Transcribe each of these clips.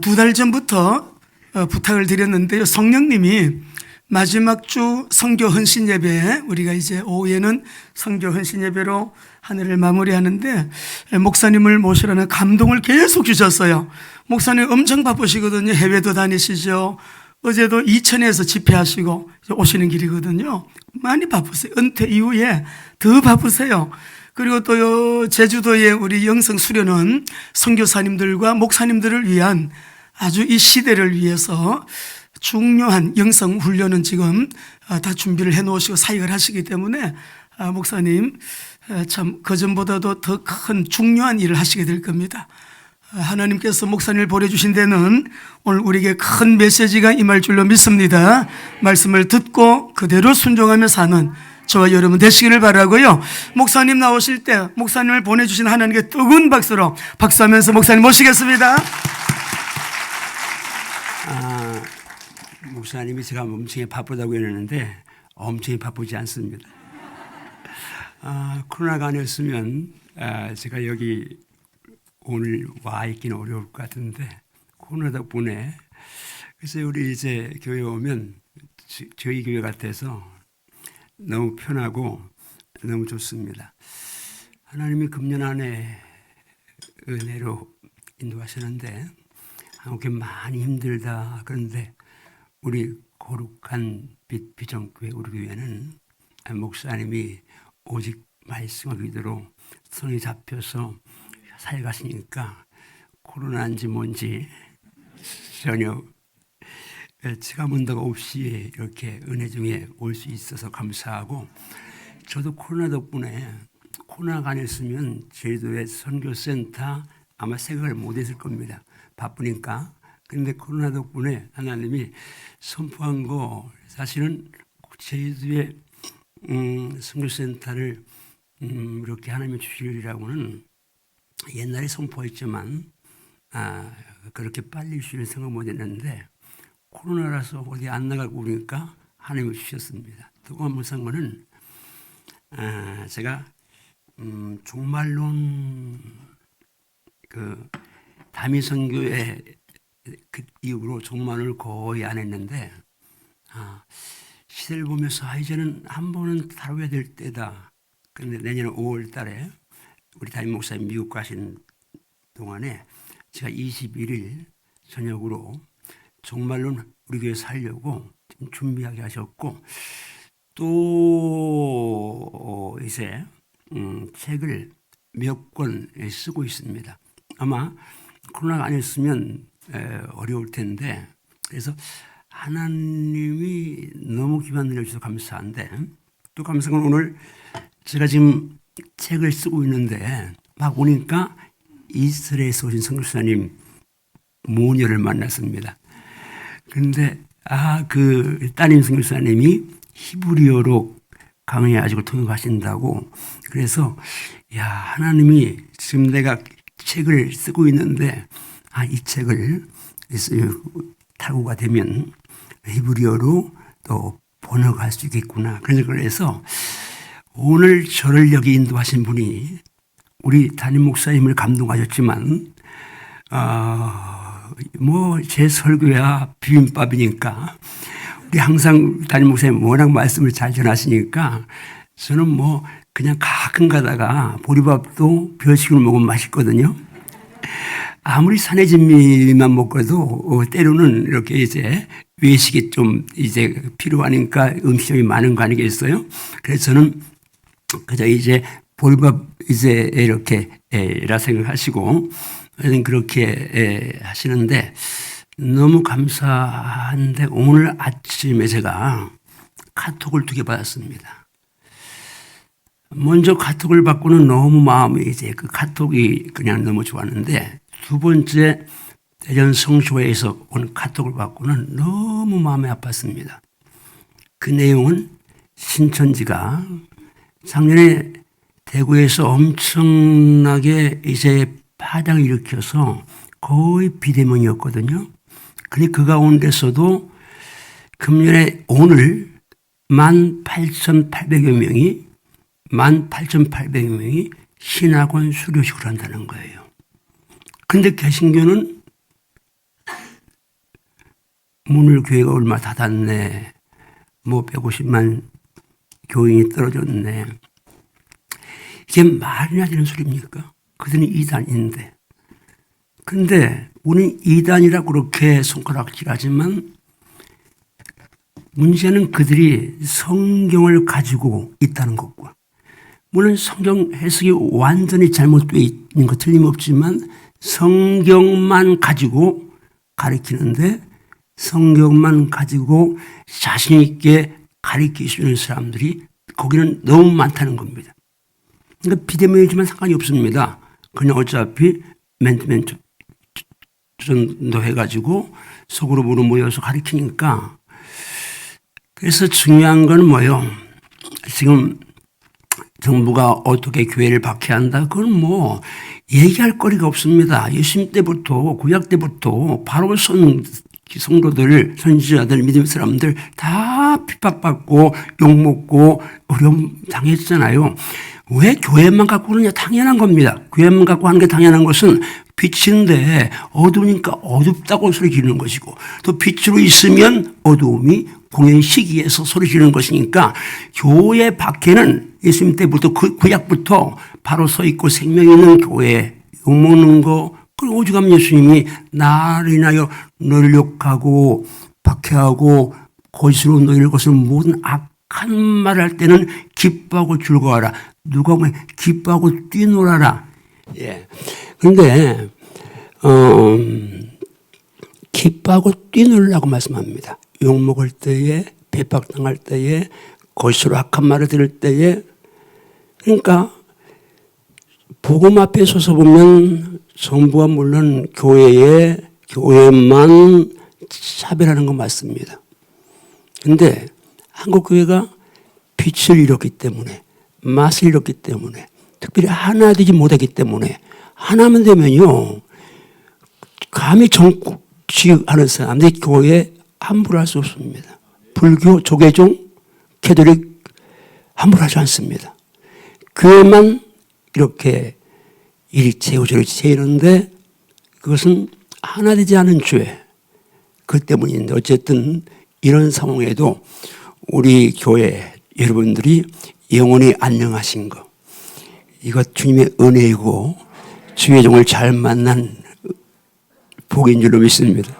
2달 전부터 부탁을 드렸는데요. 성령님이 마지막 주 선교 헌신 예배, 우리가 이제 오후에는 선교 헌신 예배로 한 해를 마무리하는데 목사님을 모시라는 감동을 계속 주셨어요. 목사님 엄청 바쁘시거든요. 해외도 다니시죠. 어제도 이천에서 집회하시고 오시는 길이거든요. 많이 바쁘세요. 은퇴 이후에 더 바쁘세요. 그리고 또 제주도에 우리 영성 수련원 선교사님들과 목사님들을 위한 아주 이 시대를 위해서 중요한 영성 훈련은 지금 다 준비를 해 놓으시고 사역을 하시기 때문에 목사님 참 그전보다도 더 큰 중요한 일을 하시게 될 겁니다. 하나님께서 목사님을 보내주신 데는 오늘 우리에게 큰 메시지가 임할 줄로 믿습니다. 말씀을 듣고 그대로 순종하며 사는 저와 여러분 되시기를 바라고요. 목사님 나오실 때 목사님을 보내주신 하나님께 뜨거운 박수로 박수하면서 목사님 모시겠습니다. 목사님이 제가 엄청 바쁘다고 했는데 엄청 바쁘지 않습니다. 코로나가 아니었으면 제가 여기 오늘 와 있기는 어려울 것 같은데 코로나 덕분에 그래서 우리 이제 교회 오면 저희 교회 같아서 너무 편하고 너무 좋습니다. 하나님이 금년 안에 은혜로 인도하시는데 그렇게 많이 힘들다 그런데 우리 거룩한 빛 비전교회 우리 교회는 목사님이 오직 말씀과 기도로 손이 잡혀서 살가시니까 코로나인지 뭔지 전혀 체감온도가 없이 이렇게 은혜 중에 올 수 있어서 감사하고 저도 코로나 덕분에 코로나가 아니었으면 제주도의 선교센터 아마 생각을 못했을 겁니다. 바쁘니까. 그런데 코로나 덕분에 하나님이 선포한 거 사실은 제주도의 선교센터를 이렇게 하나님이 주시리라고는 옛날에 선포했지만 그렇게 빨리 주시는 생각 못했는데 코로나라서 어디 안 나가고 그러니까 하나님이 주셨습니다. 또 감사한 거는 제가 종말론 그 다미선교회 그 이후로 종말을 거의 안 했는데 시대를 보면서 이제는 한 번은 다뤄야 될 때다. 그런데 내년 5월 달에 우리 담임 목사님 미국 가신 동안에 제가 21일 저녁으로 종말론 우리 교회 살려고 준비하게 하셨고 또 이제 책을 몇 권 쓰고 있습니다. 아마 코로나가 아니었으면 어려울 텐데 그래서 하나님이 너무 기만 내려주셔서 감사한데 또 감사한 건 오늘 제가 지금 책을 쓰고 있는데 막 오니까 이스라엘에서 오신 선교사님 모녀를 만났습니다. 그런데 그 따님 선교사님이 히브리어로 강의하시고 통역하신다고 그래서 야 하나님이 지금 내가 책을 쓰고 있는데 이 책을 타고가 되면 히브리어로 또 번역할 수 있겠구나. 그래서 오늘 저를 여기 인도하신 분이 우리 담임 목사님을 감동하셨지만 뭐 제 설교야 비빔밥이니까 우리 항상 담임 목사님 워낙 말씀을 잘 전하시니까 저는 뭐 그냥 가끔 가다가 보리밥도 별식으로 먹으면 맛있거든요. 아무리 산의 진미만 먹어도 때로는 이렇게 이제 외식이 좀 이제 필요하니까 음식점이 많은 거 아니겠어요? 그래서 저는 그저 이제 보리밥 이제 이렇게 라 생각하시고 그렇게 하시는데 너무 감사한데 오늘 아침에 제가 카톡을 2개 받았습니다. 먼저 카톡을 받고는 너무 마음이 이제 그 카톡이 그냥 너무 좋았는데 두 번째 대전 성교회에서 온 카톡을 받고는 너무 마음이 아팠습니다. 그 내용은 신천지가 작년에 대구에서 엄청나게 이제 파장을 일으켜서 거의 비대면이었거든요. 근데 그 가운데서도 금년에 오늘 18,800여 명이 신학원 수료식을 한다는 거예요. 근데 개신교는 문을 교회가 얼마 닫았네. 뭐 150만 교인이 떨어졌네. 이게 말이나 되는 소리입니까? 그들은 이단인데. 근데 우리는 이단이라고 그렇게 손가락질하지만 문제는 그들이 성경을 가지고 있다는 것과, 물론 성경 해석이 완전히 잘못되어 있는 것 틀림없지만 성경만 가지고 가르치는데, 성경만 가지고 자신 있게 가르치시는 사람들이 거기는 너무 많다는 겁니다. 그러니까 비대면이지만 상관이 없습니다. 그냥 어차피 맨투맨 전도 해가지고 속으로 모여서 가르치니까. 그래서 중요한 건 뭐예요? 지금 정부가 어떻게 교회를 박해한다? 그건 뭐 얘기할 거리가 없습니다. 예수님 때부터, 구약 때부터 바로 성도들, 선지자들, 믿음 사람들 다 핍박받고 욕먹고 어려움 당했잖아요. 왜 교회만 갖고 그러냐? 당연한 겁니다. 교회만 갖고 하는 게 당연한 것은 빛인데 어두우니까 어둡다고 소리 지르는 것이고, 또 빛으로 있으면 어두움이 공연 시기에서 소리 지르는 것이니까, 교회 밖에는 예수님 때부터 구약부터 바로 서 있고 생명 있는 교회 욕먹는 거, 그리고 오죽하면 예수님이 나를 인하여 너를 욕하고 박해하고 거짓으로 너희를 것을 모든 악한 말을 할 때는 기뻐하고 즐거워하라. 누가 보면 기뻐하고 뛰놀아라. 예. 근데 기뻐하고 뛰놀라고 말씀합니다. 욕먹을 때에, 배박당할 때에, 거짓으로 악한 말을 들을 때에. 그러니까 복음 앞에 서서 보면 정부가 물론 교회만 차별하는 건 맞습니다. 그런데 한국 교회가 빛을 잃었기 때문에, 맛을 잃었기 때문에, 특별히 하나 되지 못하기 때문에, 하나만 되면요 감히 정치하는 사람들이 교회에 함부로 할 수 없습니다. 불교, 조계종, 캐톨릭 함부로 하지 않습니다. 교회만 이렇게 이리채고 저리채 채이는데, 그것은 하나 되지 않은 죄, 그 때문인데, 어쨌든 이런 상황에도 우리 교회 여러분들이 영원히 안녕하신 거, 이것 주님의 은혜이고 주의 종을 잘 만난 복인 줄로 믿습니다.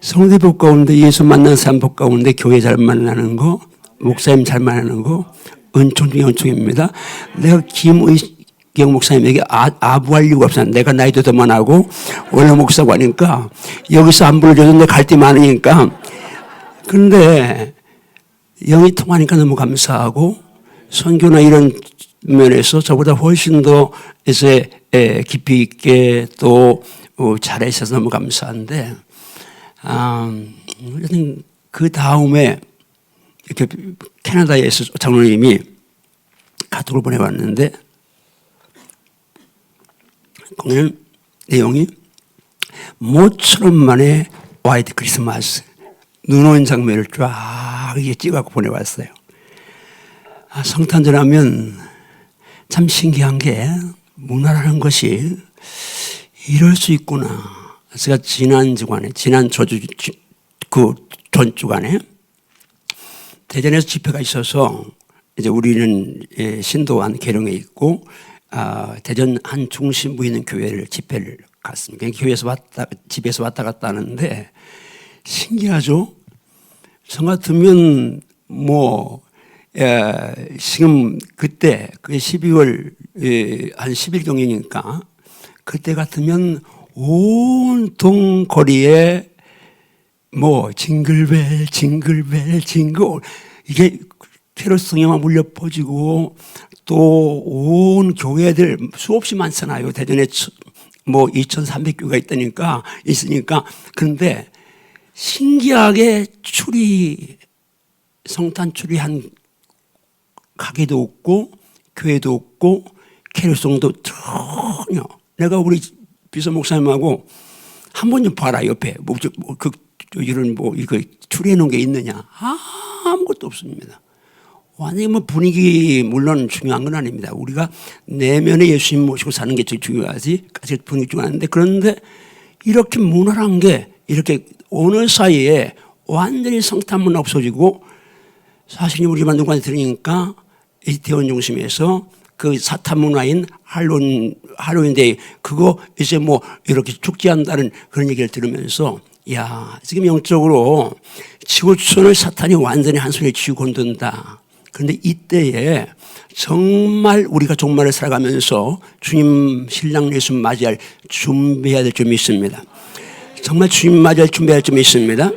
성도의 복 가운데, 예수 만난 사람 복 가운데 교회 잘 만나는 거, 목사님 잘 만나는 거 은총 중에 은총입니다. 내가 김의경 목사님에게 아부할 이유가 없어요. 내가 나이도 더 많고 원래 목사고 하니까 여기서 안 불러줘도 내 갈 데 많으니까. 그런데 영이 통하니까 너무 감사하고, 선교나 이런 면에서 저보다 훨씬 더 이제 깊이 있게 또 잘해 주셔서 너무 감사한데, 그 다음에 이렇게 캐나다에서 장로님이 카톡을 보내왔는데, 거기는 내용이 모처럼 만에 화이트 크리스마스 눈 오는 장면을 쫙 찍어갖고 보내왔어요. 성탄절하면 참 신기한 게, 문화라는 것이 이럴 수 있구나. 제가 지난 전주간에 대전에서 집회가 있어서, 이제 우리는 신도안 계룡에 있고, 대전 한 중심부에 있는 교회를 집회를 갔습니다. 집에서 왔다 갔다 하는데 신기하죠? 저 같으면 지금 그때 12월 한 10일경이니까 그때 같으면 온통 거리에 징글벨 이게 캐롤송에만 울려 퍼지고, 또 온 교회들 수없이 많잖아요. 대전에 2,300교가 있으니까. 그런데 신기하게 성탄 추리한 가게도 없고 교회도 없고 캐롤송도 전혀. 내가 우리 비서 목사님하고 한 번 좀 봐라, 옆에 이런 이거 추리해 놓은 게 있느냐? 아무것도 없습니다. 완전히 분위기 물론 중요한 건 아닙니다. 우리가 내면에 예수님 모시고 사는 게 제일 중요하지. 분위기 중요한데, 그런데 이렇게 문화란 게 이렇게 어느 사이에 완전히 성탄문 없어지고 사실 우리만 누구한테 들으니까 이태원 중심에서 그 사탄 문화인 할로윈데이 그거 이제 뭐 이렇게 축제한다는 그런 얘기를 들으면서 야 지금 영적으로 지구촌을 사탄이 완전히 한 손에 쥐고 건든다. 그런데 이때에 정말 우리가 종말을 살아가면서 주님 신랑 예수 맞이할 준비해야 될 점이 있습니다. 정말 주님 맞이할 준비해야 할 점이 있습니다.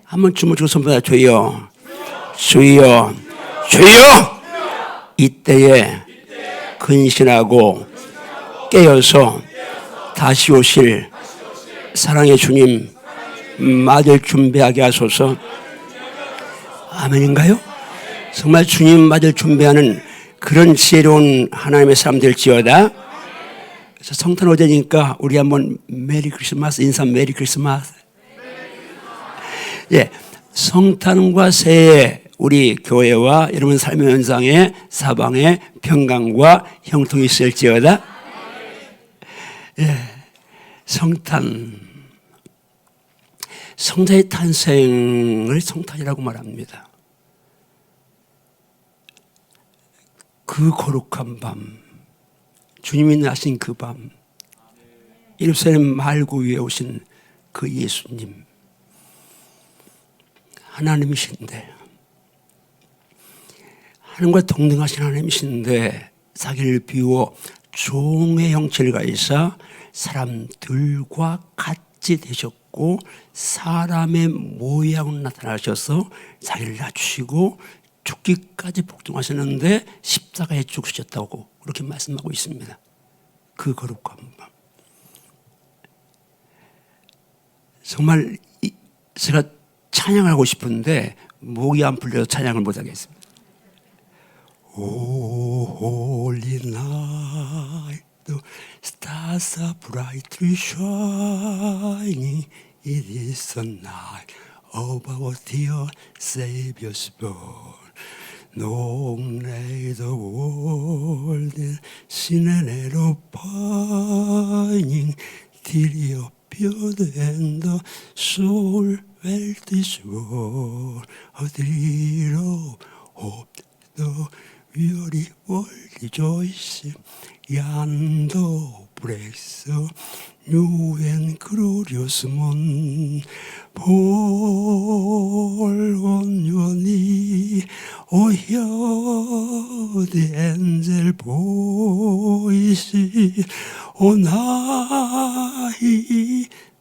한번 춤을 주고 선포하자. 주여 주여 주여. 이때에 근신하고 깨어서 다시 오실 사랑의 주님 맞을 준비하게 하소서. 아멘인가요? 정말 주님 맞을 준비하는 그런 지혜로운 하나님의 사람 될지어다. 그래서 성탄 어제니까 우리 한번 메리 크리스마스 인사. 메리 크리스마스. 예, 성탄과 새해 우리 교회와 여러분 삶의 현장에 사방에 평강과 형통이 있을지어다. 예, 성자의 탄생을 성탄이라고 말합니다. 그 거룩한 밤, 주님이 나신 그 밤, 예루살렘 말구 위에 오신 그 예수님, 하나님이신데, 하나님과 동등하신 하나님이신데 자기를 비워 종의 형체를 가지사 사람들과 같이 되셨고 사람의 모양으로 나타나셔서 자기를 낮추시고 죽기까지 복종하셨는데 십자가에 죽으셨다고 그렇게 말씀하고 있습니다. 그 거룩한 밤. 정말 제가 찬양하고 싶은데 목이 안 풀려서 찬양을 못하겠습니다. Oh, holy night, the stars are brightly shining. It is the night of our dear Savior's born. Long lay the world in sin and error pining, till he appeared and the soul felt his world. A thrill of the weary world rejoicing, yonder breaks the new and glorious morn. Fall on your knee, oh hear the angel voice, on high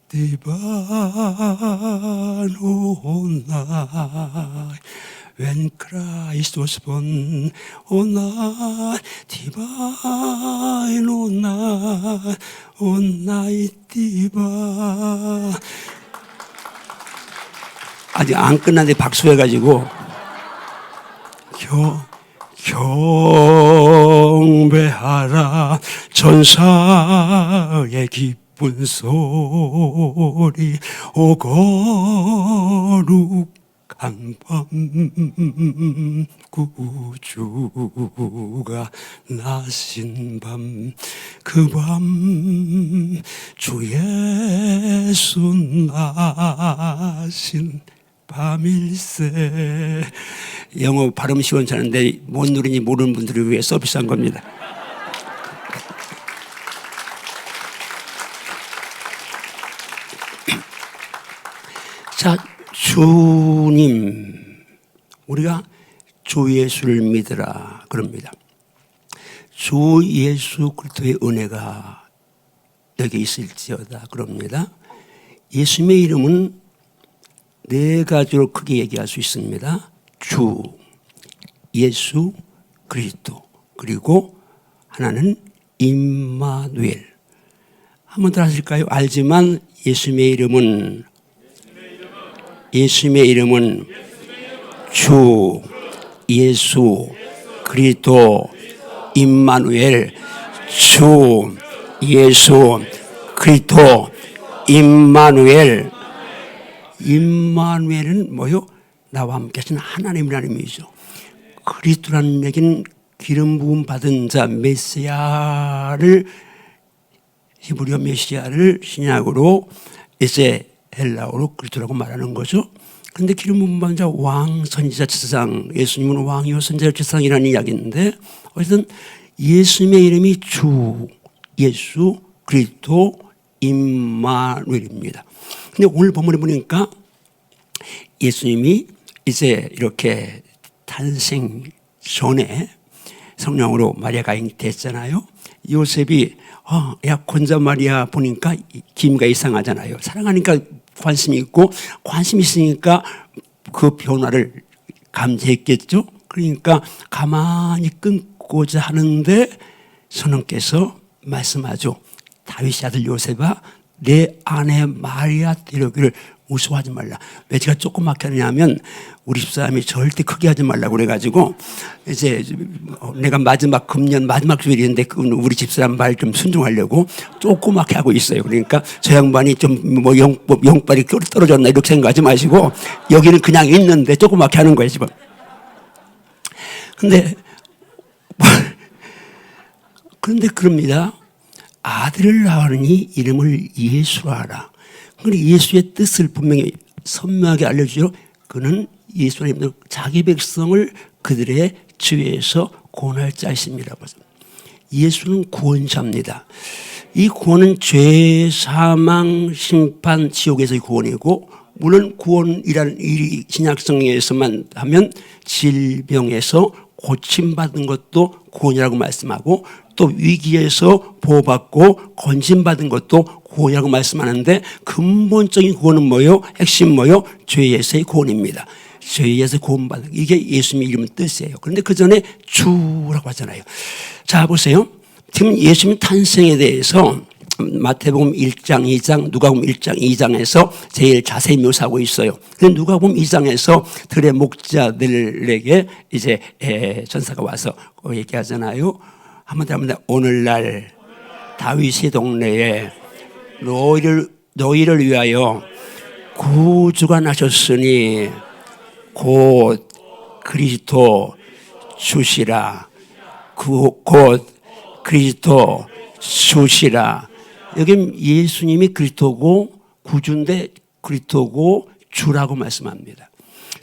divine on high. When Christ was born, on night divine, on night divine. 아직 안 끝났는데 박수해가지고 경배하라 천사의 기쁜 소리, 오 거룩한 밤 구주가 나신 밤, 그 밤 주 예수 나신 밤일세. 영어 발음 시원찮은데 뭔 노래인지 모르는 분들을 위해 서비스한 겁니다. 자, 주님, 우리가 주 예수를 믿으라 그럽니다. 주 예수 그리스도의 은혜가 여기 있을지어다 그럽니다. 예수님의 이름은 네 가지로 크게 얘기할 수 있습니다. 주, 예수, 그리스도, 그리고 하나는 임마누엘. 한번 더 하실까요? 알지만 예수님의 이름은 주, 예수, 그리스도, 임마누엘. 주, 예수, 그리스도, 임마누엘. 임마누엘은 뭐요? 나와 함께 하시는 하나님이라는 의미죠. 그리스도라는 얘기는 기름 부음 받은 자, 메시아를, 히브리어 메시아를 신약으로 이제 헬라어로 그리스도라고 말하는 거죠. 그런데 기름 부음 받은 자 왕, 선지자, 제사장, 예수님은 왕이요 선지자, 제사장이라는 이야기인데 어쨌든 예수님의 이름이 주 예수 그리스도 임마누엘입니다. 근데 오늘 본문에 보니까 예수님이 이제 이렇게 탄생 전에 성령으로 마리아가 잉태했잖아요. 요셉이 약혼자 마리아 보니까 기미가 이상하잖아요. 사랑하니까 관심이 있고 관심이 있으니까 그 변화를 감지했겠죠. 그러니까 가만히 끊고자 하는데 성령께서 말씀하죠. 다윗의 아들 요셉아 내 아내 마리아 데려오기를 무서워하지 말라. 왜 제가 조그맣게 하냐면 우리 집사람이 절대 크게 하지 말라고 그래가지고 이제 내가 마지막 금년 마지막 주일인데 우리 집사람 말 좀 순종하려고 조그맣게 하고 있어요. 그러니까 저 양반이 좀 뭐 영빨이 떨어졌나 이렇게 생각하지 마시고 여기는 그냥 있는데 조그맣게 하는 거예요 지금. 그런데 그럽니다. 아들을 낳으니 이름을 예수로 하라. 그런데 예수의 뜻을 분명히 선명하게 알려주죠. 그는 예수님 자기 백성을 그들의 죄에서 구원할 자이심이라고 했습니다. 예수는 구원자입니다. 이 구원은 죄, 사망, 심판, 지옥에서의 구원이고 물론 구원이라는 일이 신약성경에서만 하면 질병에서 고침받은 것도 구원이라고 말씀하고 또 위기에서 보호받고 건진받은 것도 구원이라고 말씀하는데 근본적인 구원은 뭐예요? 핵심 뭐예요? 죄에서의 구원입니다. 죄에서 구원받는 이게 예수님의 이름 뜻이에요. 그런데 그 전에 주라고 하잖아요. 자 보세요. 지금 예수님 탄생에 대해서 마태복음 1장, 2장, 누가복음 1장, 2장에서 제일 자세히 묘사하고 있어요. 근데 누가복음 2장에서 들의 목자들에게 이제 전사가 와서 얘기하잖아요. 한마디로 하면 오늘날 다윗의 동네에 너희를 위하여 구주가 나셨으니 곧 그리스도 주시라. 곧 그리스도 주시라. 여기 예수님이 그리스도고 구주인데 그리스도고 주라고 말씀합니다.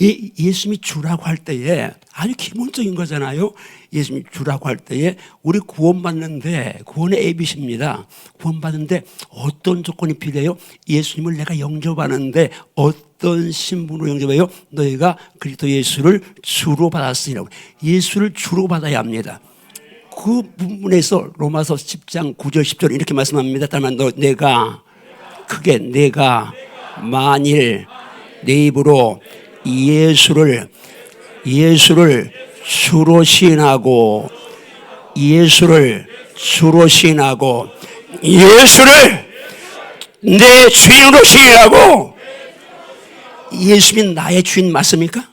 이 예수님이 주라고 할 때에 아주 기본적인 거잖아요. 예수님이 주라고 할 때에 우리 구원받는데 구원의 ABC입니다. 구원받는데 어떤 조건이 필요해요? 예수님을 내가 영접하는데 어떤 신분으로 영접해요? 너희가 그리스도 예수를 주로 받았으니라고. 예수를 주로 받아야 합니다. 그 부분에서 로마서 10장 9절 10절 이렇게 말씀합니다. 다만 내가 만일 내 입으로 예수를 주로 시인하고 예수를 내 주인으로 시인하고 예수님이 나의 주인 맞습니까?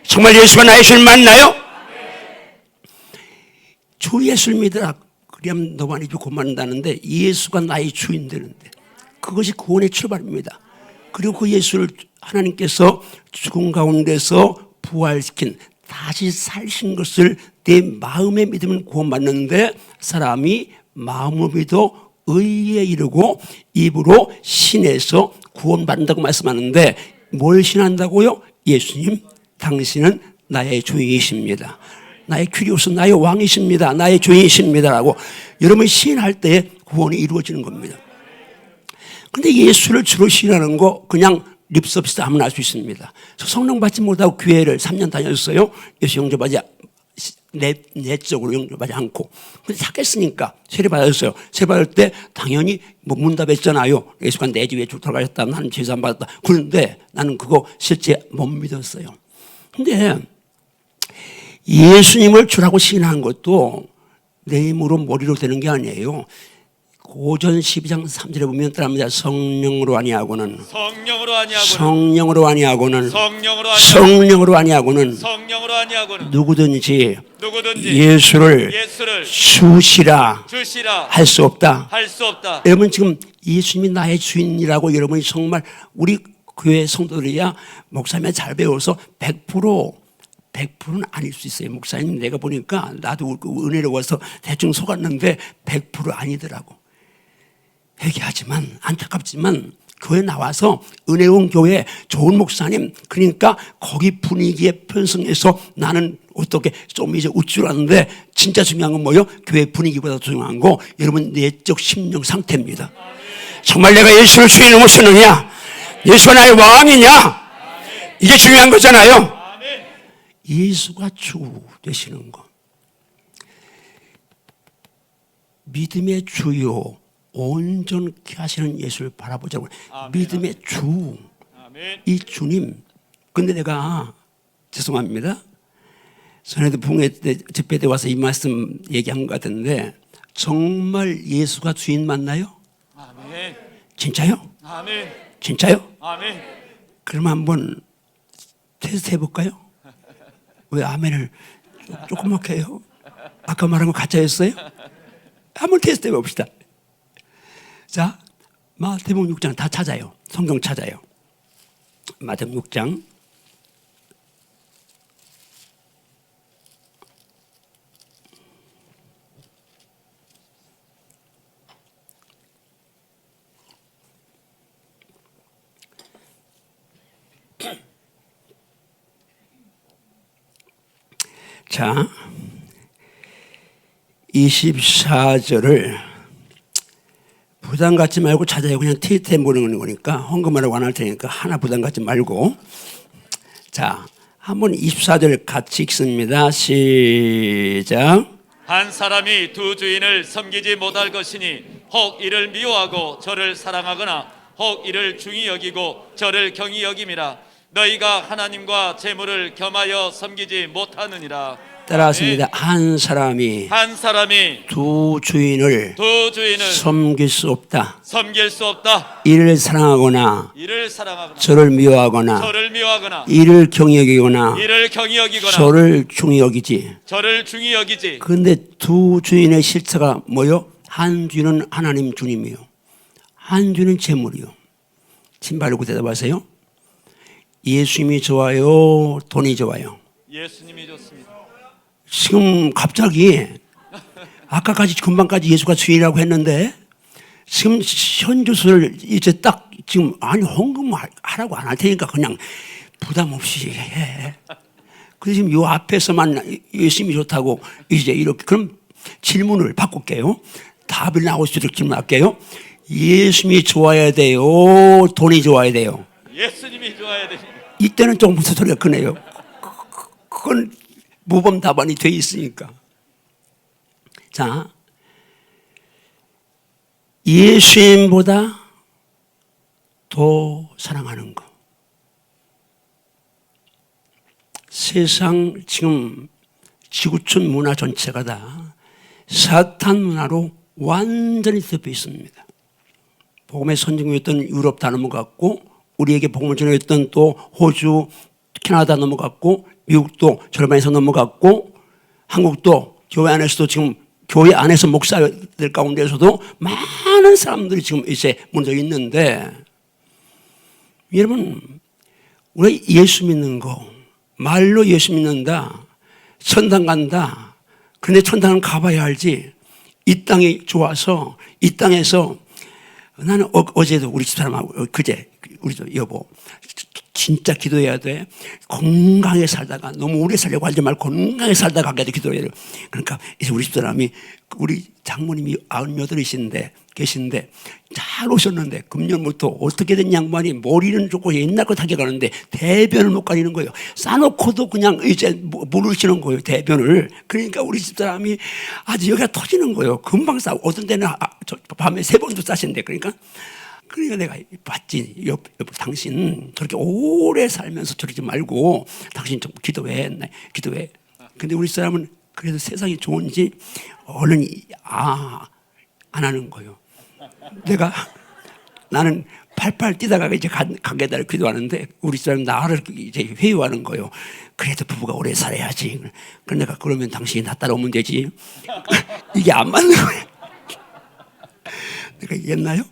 정말 예수가 나의 주인 맞나요? 주 예수를 믿으라. 그리하면 너만 이주 곧만다는데 예수가 나의 주인 되는데 그것이 구원의 출발입니다. 그리고 그 예수를 하나님께서 죽음 가운데서 부활시킨 다시 살신 것을 내 마음에 믿으면 구원받는데 사람이 마음으로 믿어 의에 이르고 입으로 신에서 구원받는다고 말씀하는데 뭘 신한다고요? 예수님 당신은 나의 주인이십니다. 나의 큐리오스 나의 왕이십니다. 나의 주인이십니다라고 여러분이 시인할 때에 구원이 이루어지는 겁니다. 그런데 예수를 주로 시인하는 거 그냥 립서비스 아무나 할 수 있습니다. 저 성령 받지 못하고 교회를 3년 다녔어요. 예수 영접하지 내적으로 영접하지 않고 근데 착했으니까 세례 받았어요. 세례 받을 때 당연히 뭐 문답했잖아요. 예수가 내 집에 들어가셨다. 나는 제사 안 받았다. 그런데 나는 그거 실제 못 믿었어요. 근데 예수님을 주라고 시인하는 것도 내 힘으로 머리로 되는 게 아니에요. 고전 12장 3절에 보면 따라합니다. 성령으로 아니하고는 누구든지 예수를 주시라 할 수 없다. 여러분 지금 예수님이 나의 주인이라고 여러분이 정말 우리 교회 성도들이야 목사님이 잘 배워서 100%는 아닐 수 있어요. 목사님 내가 보니까 나도 은혜로워서 대충 속았는데 100% 아니더라고. 회개하지만 안타깝지만 교회 나와서 은혜원 교회 좋은 목사님, 그러니까 거기 분위기에 편승해서 나는 어떻게 좀 이제 웃 줄 아는데 진짜 중요한 건 뭐예요? 교회 분위기보다 중요한 거 여러분 내적 심령 상태입니다. 정말 내가 예수를 주인으로 모시느냐, 예수가 나의 왕이냐, 이게 중요한 거잖아요. 예수가 주 되시는 거, 믿음의 주요 온전케 하시는 예수를 바라보자고. 믿음의 주, 이 주님. 근데 내가 죄송합니다, 전에도 붕괴 때 집회 때 와서 이 말씀 얘기한 것 같은데 정말 예수가 주인 맞나요? 아멘. 진짜요? 아멘. 진짜요? 아멘. 그럼 한번 테스트 해볼까요? 왜 아멘을 조그맣게 해요? 아까 말한 거 가짜였어요? 한번 테스트 해봅시다. 자, 마태복음 6장 다 찾아요. 성경 찾아요. 마태복음 6장. 자, 24절을 부담 갖지 말고 찾아요. 그냥 티트해 보는 거니까 헌금하라고 안 할 테니까 하나 부담 갖지 말고. 자, 한번 24절 같이 읽습니다. 시작. 한 사람이 두 주인을 섬기지 못할 것이니 혹 이를 미워하고 저를 사랑하거나 혹 이를 중히 여기고 저를 경히 여김이라. 너희가 하나님과 재물을 겸하여 섬기지 못하느니라. 따라하십니다. 한 사람이 두 주인을 섬길 수 없다. 이를 사랑하거나 사랑하거나 저를 미워하거나 이를 경히 여기거나 저를 중히 여기지. 그런데 두 주인의 실체가 뭐요? 한 주인은 하나님 주님이요, 한 주인은 재물이요. 신발고 대답하세요. 예수님이 좋아요, 돈이 좋아요? 예수님이 좋습니다. 지금 갑자기 아까까지 금방까지 예수가 주인이라고 했는데 지금 현주소를 이제 딱 지금 아니 헌금 하라고 안 할 테니까 그냥 부담 없이 해. 그래서 지금 요 앞에서만 예수님이 좋다고 이제 이렇게. 그럼 질문을 바꿀게요. 답이 나올 수 있도록 질문할게요. 예수님이 좋아야 돼요, 돈이 좋아야 돼요? 예수님이 좋아야 됩니다. 이때는 조금 소리가 크네요. 그건 모범 답안이 돼 있으니까. 자, 예수님보다 더 사랑하는 거. 세상 지금 지구촌 문화 전체가 다 사탄 문화로 완전히 덮여 있습니다. 복음의 선진국이었던 유럽 다 넘어갔고, 우리에게 복음을 전했던 또 호주, 캐나다 넘어갔고, 미국도 절반에서 넘어갔고, 한국도 교회 안에서도 지금 교회 안에서 목사들 가운데서도 많은 사람들이 지금 이제 먼저 있는데, 여러분, 우리 예수 믿는 거, 말로 예수 믿는다, 천당 간다. 그런데 천당은 가봐야 알지. 이 땅이 좋아서 이 땅에서 나는 어제도 우리 집사람하고 그제 우리 여보 진짜 기도해야 돼. 건강하게 살다가 너무 오래 살려고 하지 말고 건강하게 살다가 가게 기도해야 돼. 그러니까 이제 우리 집사람이 우리 장모님이 98이신데 계신데 잘 오셨는데 금년부터 어떻게 된 양반이 머리는 좋고 옛날 거 타게 가는데 대변을 못 가리는 거예요. 싸놓고도 그냥 이제 모르시는 거예요, 대변을. 그러니까 우리 집사람이 아주 여기가 터지는 거예요. 금방 싸고 어떤 때는 밤에 3번도 싸신대. 그러니까 내가 봤지. 여보, 당신 저렇게 오래 살면서 저러지 말고 당신 좀 기도해. 근데 우리 사람은 그래도 세상이 좋은지 얼른 안 하는 거예요. 나는 팔팔 뛰다가 이제 가게다를 기도하는데 우리 사람 나를 이제 회유하는 거예요. 그래도 부부가 오래 살아야지. 그럼 내가 그러면 당신이 나 따라오면 되지. 이게 안 맞는 거예요. 내가 얘기했나요?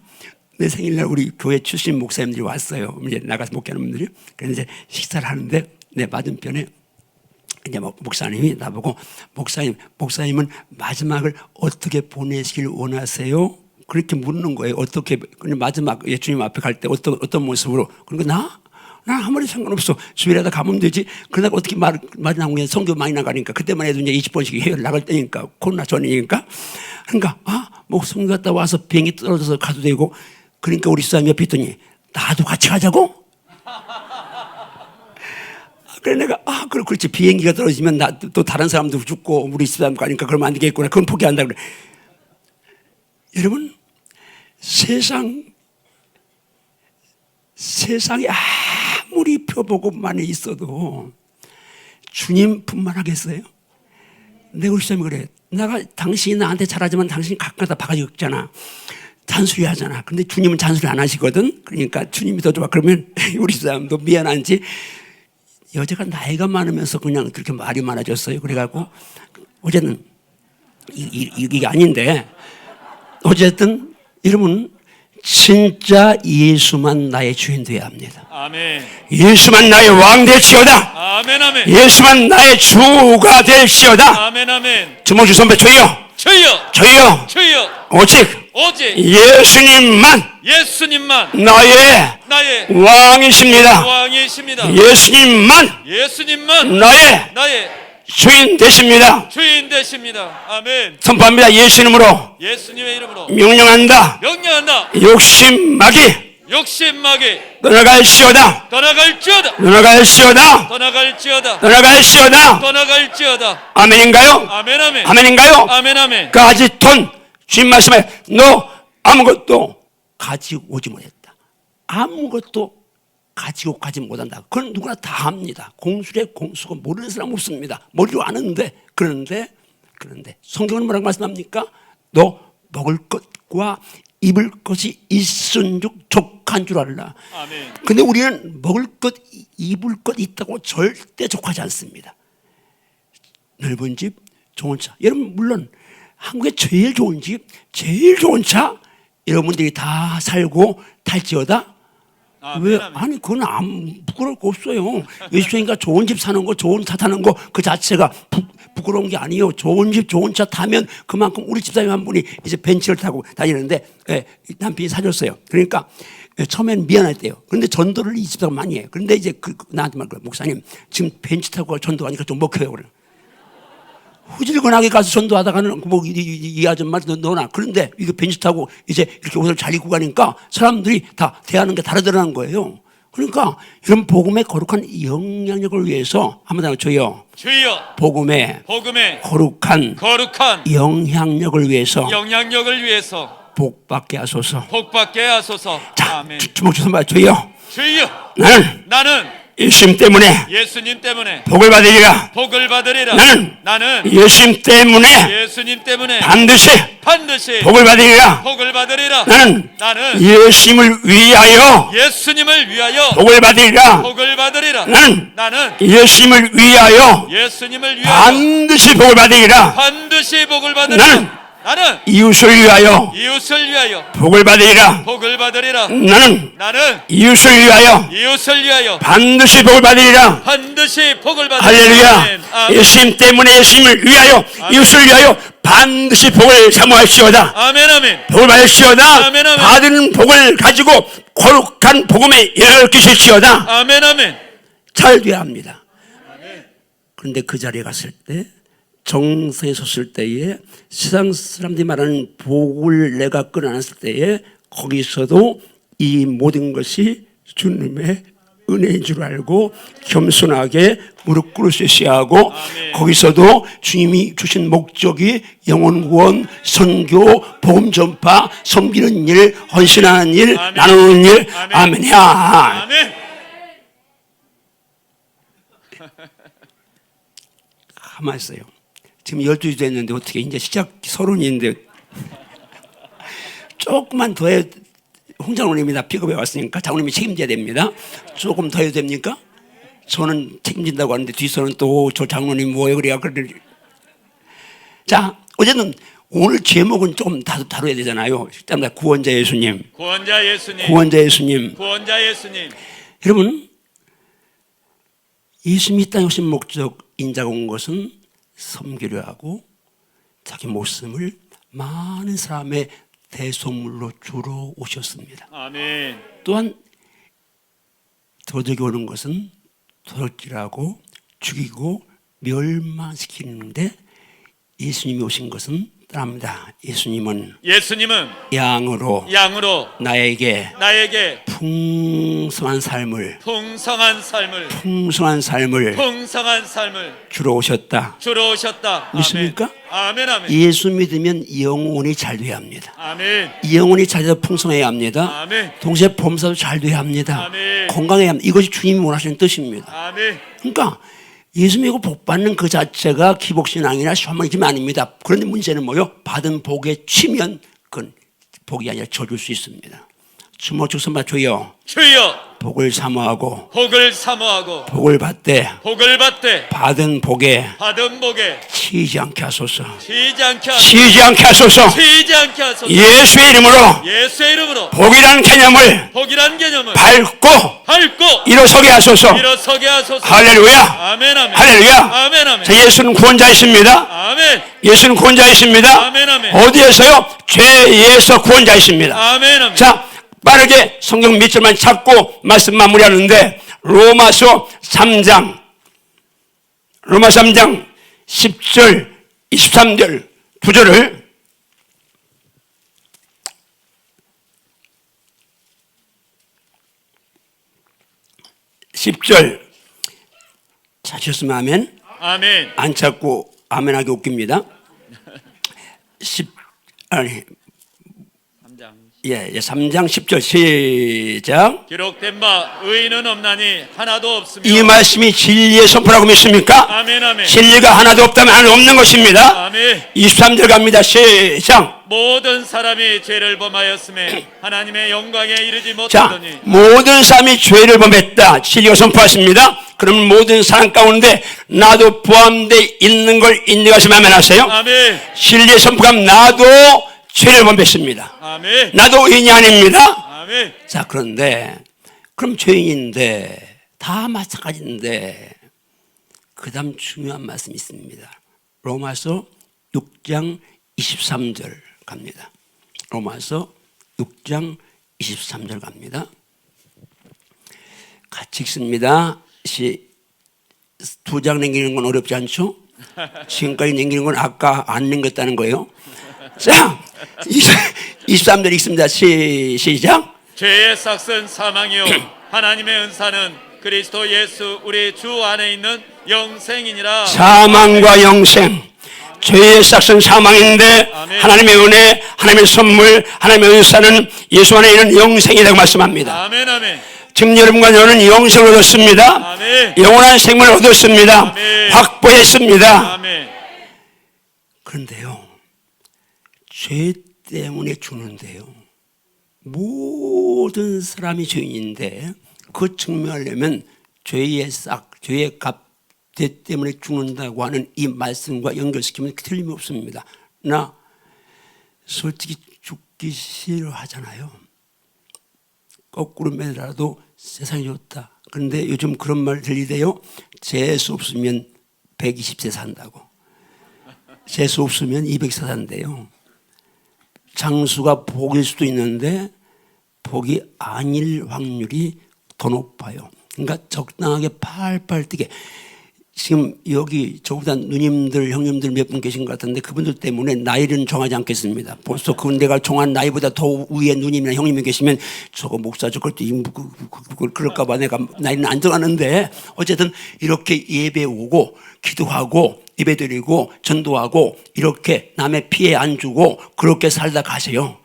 내 생일날 우리 교회 출신 목사님들이 왔어요. 이제 나가서 목회하는 분들이. 그래서 이제 식사를 하는데 내 맞은편에 이제 목사님이 나보고 목사님은 마지막을 어떻게 보내시길 원하세요? 그렇게 묻는 거예요. 어떻게 그냥 마지막 예수님 앞에 갈 때 어떤 모습으로? 그러니까 나 아무리 상관없어. 주일에다 가면 되지. 그러다가 어떻게 말이 나오면 성교 많이 나가니까 그때만 해도 이제 20번씩 해외 나갈 때니까 코로나 전이니까. 그러니까 뭐 성교 갔다 와서 비행기 떨어져서 가도 되고. 그러니까 우리 사람이 옆에 있더니 나도 같이 가자고? 그래 내가 그렇지 비행기가 떨어지면 또 다른 사람도 죽고 우리 사람 가니까 그러면 안 되겠구나. 그건 포기한다 그래. 여러분 세상에 아무리 표보고만 있어도 주님뿐만 하겠어요? 내가 우리 사람이 그래. 내가 당신이 나한테 잘하지만 당신이 가끔가다 바가지 긁잖아. 잔소리 하잖아. 근데 주님은 잔소리 안 하시거든. 그러니까 주님이 더 좋아. 그러면 우리 사람도 미안한지 여자가 나이가 많으면서 그냥 그렇게 말이 많아졌어요. 그래갖고 어쨌든 이게 아닌데 어쨌든 여러분 진짜 예수만 나의 주인 되어야 합니다. 아멘. 예수만 나의 왕 될지어다. 아멘 아멘. 예수만 나의 주가 될지어다. 아멘 아멘. 주먹 주 선배 주여. 주여. 주여. 주여. 오직 예수님만 나의 왕이십니다. 왕이십니다. 예수님만 나의 주인 되십니다. 주인 되십니다. 아멘. 선포합니다. 예수님으로 예수님의 이름으로 명령한다. 욕심마귀 떠나갈지어다. 아멘인가요? 아멘 아멘. 아멘인가요? 아멘 아멘. 까지 돈 주님 말씀에 너 아무것도 가지고 오지 못했다. 아무것도 가지고 가지 못한다. 그건 누구나 다 합니다. 공술의 공수고 모르는 사람 없습니다. 머리로 아는데 그런데 성경은 뭐라고 말씀합니까? 너 먹을 것과 입을 것이 있은즉 족한 줄 알라. 아멘. 근데 우리는 먹을 것, 입을 것 있다고 절대 족하지 않습니다. 넓은 집, 좋은 차. 여러분 물론 한국의 제일 좋은 집, 제일 좋은 차 여러분들이 다 살고 탈지어다. 왜? 아니 그건 안 부끄러울 거 없어요. 예수님과 좋은 집 사는 거, 좋은 차 타는 거 그 자체가 부끄러운 게 아니에요. 좋은 집, 좋은 차 타면 그만큼 우리 집사님 한 분이 이제 벤츠를 타고 다니는데 남편이 사줬어요. 그러니까 처음엔 미안했대요. 그런데 전도를 이 집사가 많이 해요. 그런데 이제 나한테 말 그래. 목사님 지금 벤츠 타고 전도하니까 좀 먹혀요. 그래. 후질근하게 가서 전도하다가는 이 아줌마 너나 그런데 이거 벤츠 타고 이제 이렇게 옷을 잘 입고 가니까 사람들이 다 대하는 게 다르더라는 거예요. 그러니까 이런 복음의 거룩한 영향력을 위해서 한번 더 주여 복음의 거룩한 영향력을 위해서 복받게 하소서. 자, 아멘. 주먹 주선 봐 주여. 나는 예수님 때문에 복을 받으리라. 나는 예수님 때문에 반드시 복을 받으리라. 나는 예수님을 위하여 복을 받으리라. 나는 예수님을 위하여 반드시 복을 받으리라. 나는 이웃을 위하여 복을 받으리라. 나는 이웃을 위하여 반드시 복을 받으리라. 할렐루야. 예수님 때문에 예수님을 위하여 이웃을 위하여 반드시 복을 사모하시오다. 복을 받으시오다. 받은 복을 가지고 거룩한 복음에 영향을 끼치시오다. 잘 돼야 합니다. 그런데 그 자리에 갔을 때 정서에 섰을 때에 세상 사람들이 말하는 복을 내가 끌어안았을 때에 거기서도 이 모든 것이 주님의 은혜인 줄 알고 겸손하게 무릎 꿇으셔야 하고 거기서도 주님이 주신 목적이 영혼 구원, 선교, 복음 전파, 섬기는 일, 헌신하는 일, 나누는 일. 아멘이야. 가만히 있어요. 지금 12시 됐는데 어떻게 이제 시작 30인데 조금만 더 해. 홍 장로님이 나 픽업해 왔으니까 장로님이 책임져야 됩니다. 조금 더 해도 됩니까? 저는 책임진다고 하는데 뒤에서는 또 저 장로님 뭐예요 그래야 그래. 자 어쨌든 오늘 제목은 조금 다뤄야 되잖아요. 일단 구원자 예수님. 여러분 예수님이 이 땅에 오신 목적 인자가 온 것은 섬기려 하고 자기 목숨을 많은 사람의 대소물로 주로 오셨습니다. 아멘. 또한 도적이 오는 것은 도적질하고 죽이고 멸망시키는데 예수님이 오신 것은 떠납니다. 예수님은 양으로 나에게 풍성한 삶을 주러 오셨다. 믿습니까? 아멘. 아멘. 예수 믿으면 영혼이 잘 돼야 합니다. 아멘. 영혼이 잘 돼서 풍성해야 합니다. 아멘. 동시에 범사도 잘 돼야 합니다. 아멘. 건강해야 합니다. 이것이 주님이 원하시는 뜻입니다. 아멘. 그러니까 예수 믿고 복 받는 그 자체가 기복신앙이나 샤머니즘이 아닙니다. 그런데 문제는 뭐요? 받은 복에 취면 그건 복이 아니라 저줄 수 있습니다. 주먹 선바 주여 복을 사모하고 복을 받되 받은 복에 치지 않게 하소서. 예수의 이름으로 복이라는 개념을 밟고 일어서게 하소서. 할렐루야. 아멘. 할렐루야. 자, 예수는 구원자이십니다. 아멘. 예수는 구원자이십니다. 아멘. 어디에서요? 죄에서 구원자이십니다. 아멘. 자, 빠르게 성경 몇 절만 찾고 말씀 마무리하는데 로마서 3장 10절 23절 두 절을 10절 찾으셨으면 아멘. 아멘. 안 찾고 아멘하기 웃깁니다. 3장 10절 시작. 기록된 바 의인은 없나니 하나도 없으며. 이 말씀이 진리의 선포라고 믿습니까? 아멘. 진리가 하나도 없다면 하나도 없는 것입니다. 아멘. 23절 갑니다. 시작. 모든 사람이 죄를 범하였음에 하나님의 영광에 이르지 자, 못하더니. 모든 사람이 죄를 범했다. 진리가 선포하십니다. 그럼 모든 사람 가운데 나도 포함되어 있는 걸 인정하시면 아멘하세요. 아멘. 진리의 선포가 나도 죄를 범했습니다. 아멘. 나도 의인이 아닙니다. 아멘. 자, 그런데 그럼 죄인인데 다 마찬가지인데 그 다음 중요한 말씀이 있습니다. 로마서 6장 23절 갑니다. 로마서 6장 23절 갑니다. 같이 읽습니다. 두 장 남기는 건 어렵지 않죠? 지금까지 남기는 건 아까 안 남겼다는 거예요. 자, 23절 읽습니다. 시작. 죄의 삭은 사망이요 하나님의 은사는 그리스도 예수 우리 주 안에 있는 영생이니라. 사망과 영생, 죄의 삭은 사망인데 아멘. 하나님의 은혜, 하나님의 선물, 하나님의 은사는 예수 안에 있는 영생이라고 말씀합니다. 아멘. 지금 여러분과 저는 영생을 얻었습니다. 아멘. 영원한 생명을 얻었습니다. 아멘. 확보했습니다. 아멘. 그런데요, 죄 때문에 죽는데요. 모든 사람이 죄인인데 그 증명하려면 죄의 값 때문에 죽는다고 하는 이 말씀과 연결시키면 틀림없습니다. 나 솔직히 죽기 싫어하잖아요. 거꾸로 매더라도 세상이 좋다. 그런데 요즘 그런 말 들리대요. 재수 없으면 120세 산다고. 재수 없으면 200세 산대요. 장수가 복일 수도 있는데 복이 아닐 확률이 더 높아요. 그러니까 적당하게 팔팔 뛰게. 지금 여기 저보다 누님들 형님들 몇 분 계신 것 같은데 그분들 때문에 나이는 정하지 않겠습니다. 벌써 그 내가 정한 나이보다 더 위에 누님이나 형님이 계시면 저거 목사 저걸 그럴까 봐 내가 나이는 안 정하는데 어쨌든 이렇게 예배 오고 기도하고 예배드리고 전도하고 이렇게 남의 피해 안 주고 그렇게 살다 가세요.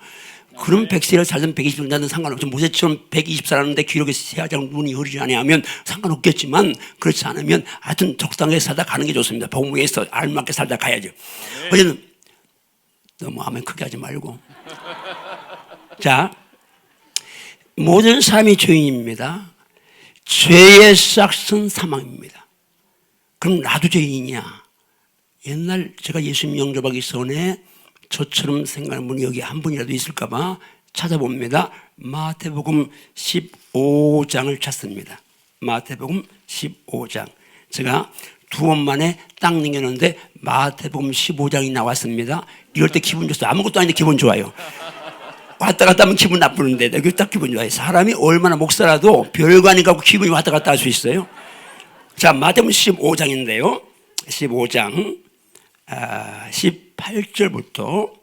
그럼 100세를 살든 120세를 살든 상관없죠. 모세처럼 120살하는데 기록에 세하장 눈이 흐리지 아니하면 상관없겠지만 그렇지 않으면 하여튼 적당하게 살다 가는 게 좋습니다. 복음에서 알맞게 살다 가야죠. 어쨌든 너무 아멘 크게 하지 말고. 자, 모든 사람이 죄인입니다. 죄의 싹은 사망입니다. 그럼 나도 죄인이냐? 옛날 제가 예수님 영접하기 전에 저처럼 생각하는 분이 여기 한 분이라도 있을까 봐 찾아봅니다. 마태복음 15장을 찾습니다. 마태복음 15장. 제가 2번 만에 딱 남겼는데 마태복음 15장이 나왔습니다. 이럴 때 기분 좋어요. 아무것도 아닌데 기분 좋아요. 왔다 갔다 하면 기분 나쁘는데 내가 딱 기분 좋아해. 사람이 얼마나 목사라도 별거 아닌 것 같고 기분이 왔다 갔다 할 수 있어요. 자, 마태복음 15장인데요. 15장 18절부터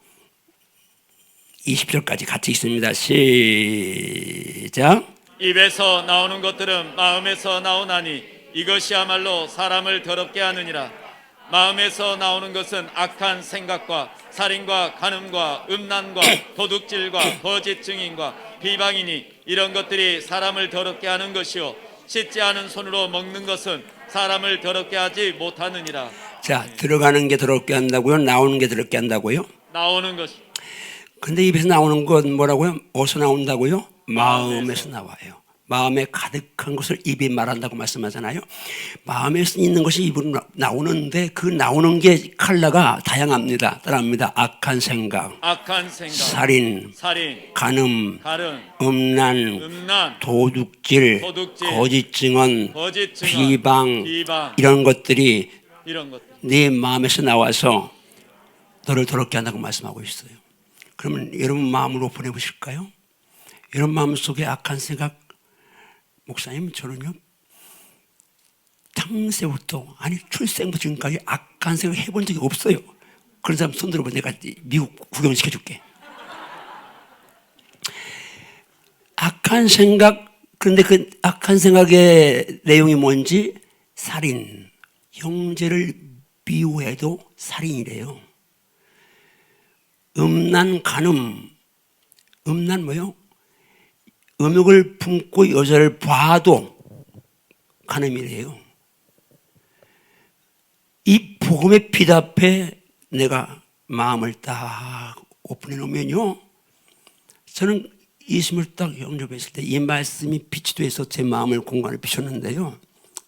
20절까지 같이 있습니다. 시작. 입에서 나오는 것들은 마음에서 나오나니 이것이야말로 사람을 더럽게 하느니라. 마음에서 나오는 것은 악한 생각과 살인과 간음과 음란과 도둑질과 거짓 증인과 비방이니 이런 것들이 사람을 더럽게 하는 것이요 씻지 않은 손으로 먹는 것은 사람을 더럽게 하지 못하느니라. 자, 들어가는 게 더럽게 한다고요? 나오는 게 더럽게 한다고요? 나오는 것이. 근데 입에서 나오는 건 뭐라고요? 어디서 나온다고요? 마음에서 나와요. 마음에 가득한 것을 입이 말한다고 말씀하잖아요. 마음에서 있는 것이 입으로 나오는데 그 나오는 게 컬러가 다양합니다. 따라합니다. 악한 생각, 살인, 간음, 음란, 도둑질, 거짓 증언, 비방 이런 것들이 네 마음에서 나와서 너를 더럽게 한다고 말씀하고 있어요. 그러면 여러분 마음으로 보내보실까요? 여러분 마음속에 악한 생각, 목사님 저는요 평소부터 아니 출생부터 지금까지 악한 생각 해본 적이 없어요. 그런 사람 손 들어봐. 내가 미국 구경시켜줄게. 악한 생각. 그런데 그 악한 생각의 내용이 뭔지 살인. 형제를 미워해도 살인이래요. 음란, 간음. 음란 뭐요? 음욕을 품고 여자를 봐도 간음이래요. 이 복음의 빛 앞에 내가 마음을 딱 오픈해 놓으면요, 저는 예수님을 딱 영접했을 때 이 말씀이 빛이 돼서 제 마음을 공간을 비췄는데요,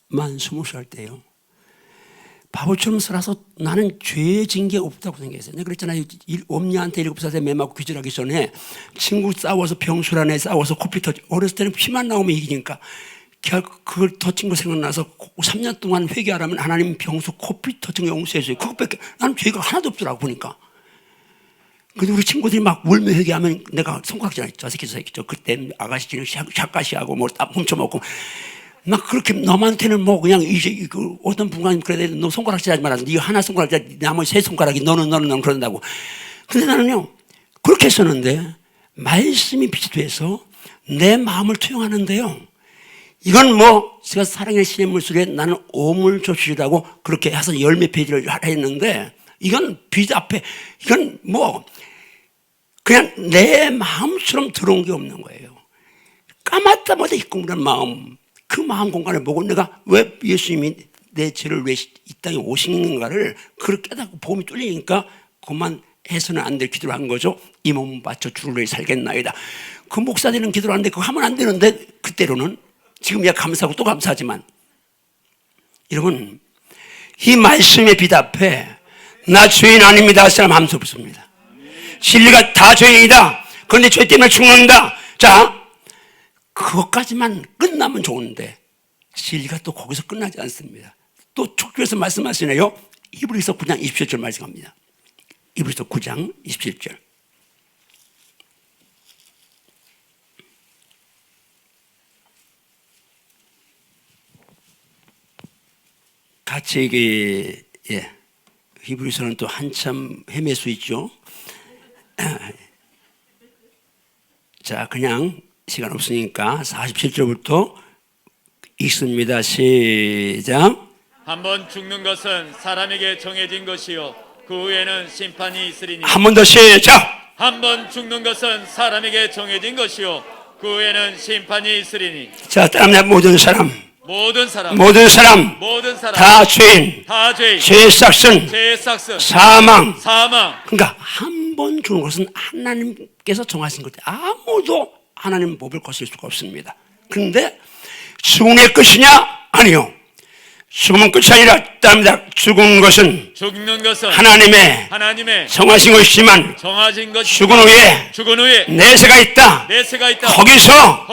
만 20살 때요. 바보처럼 살아서 나는 죄 진 게 없다고 생각했어요. 내가 그랬잖아요. 엄니한테 7살 때 매 맞고 기절하기 전에 친구 싸워서 병실 안에 싸워서 코피 터지. 어렸을 때는 피만 나오면 이기니까 그걸 터진 거 생각나서 3년 동안 회개하라면 하나님 병수 코피 터진 거 용서해줘요. 그것밖에 나는 죄가 하나도 없더라고 보니까. 근데 우리 친구들이 막 울며 회개하면 내가 손가락질 저 새끼 그때 아가씨는 샷가시하고 뭐 땀 훔쳐먹고 막 그렇게 너한테는 뭐 그냥 이제 그 어떤 분간 그래야 돼. 너 손가락질 하지 마라. 네 하나 손가락질 나머지 3손가락이 너는 그런다고. 근데 나는요 그렇게 했었는데 말씀이 빛이 돼서 내 마음을 투영하는데요. 이건 뭐 제가 사랑의 신의 물속에 나는 오물조술이라고 그렇게 해서 열몇 페이지를 하라 했는데 이건 빛 앞에 이건 뭐 그냥 내 마음처럼 들어온 게 없는 거예요. 까맣다 못해 있고 그런 마음. 그 마음 공간을 보고 내가 왜 예수님이 내 죄를 왜 이 땅에 오시는가를 그렇게 깨닫고 보험이 뚫리니까 그만 해서는 안 될 기도를 한 거죠. 이 몸 바쳐 주를 위해 살겠나이다. 그 목사 되는 기도를 하는데 그거 하면 안 되는데 그때로는 지금이야 감사하고 또 감사하지만 여러분 이 말씀의 빛 앞에 나 죄인 아닙니다 할 사람 아무도 없습니다. 진리가 다 죄인이다. 그런데 죄 때문에 죽는다. 자 그것까지만 끝나면 좋은데 진리가 또 거기서 끝나지 않습니다. 또 촉교에서 말씀하시네요. 히브리서 9장 27절 말씀합니다. 히브리서 9장 27절. 같이 이게 히브리서는 또 한참 헤맬 수 있죠. 자, 그냥 시간 없으니까 47절부터 읽습니다. 시작. 한번 죽는 것은 사람에게 정해진 것이요 그 후에는 심판이 있으리니. 한 번 더 시작. 한번 죽는 것은 사람에게 정해진 것이요 그 후에는 심판이 있으리니. 자, 따라합니다. 모든 사람 다 죄인, 죄의 싹슨, 사망. 그러니까 한 번 죽는 것은 하나님께서 정하신 것. 아무도 하나님 법을 거슬 수가 없습니다. 그런데 죽음의 끝이냐? 아니요. 죽음은 끝이 아니라 따릅니다. 죽는 것은 하나님의 정하신 것이지만 죽은 후에 내세가 있다. 거기서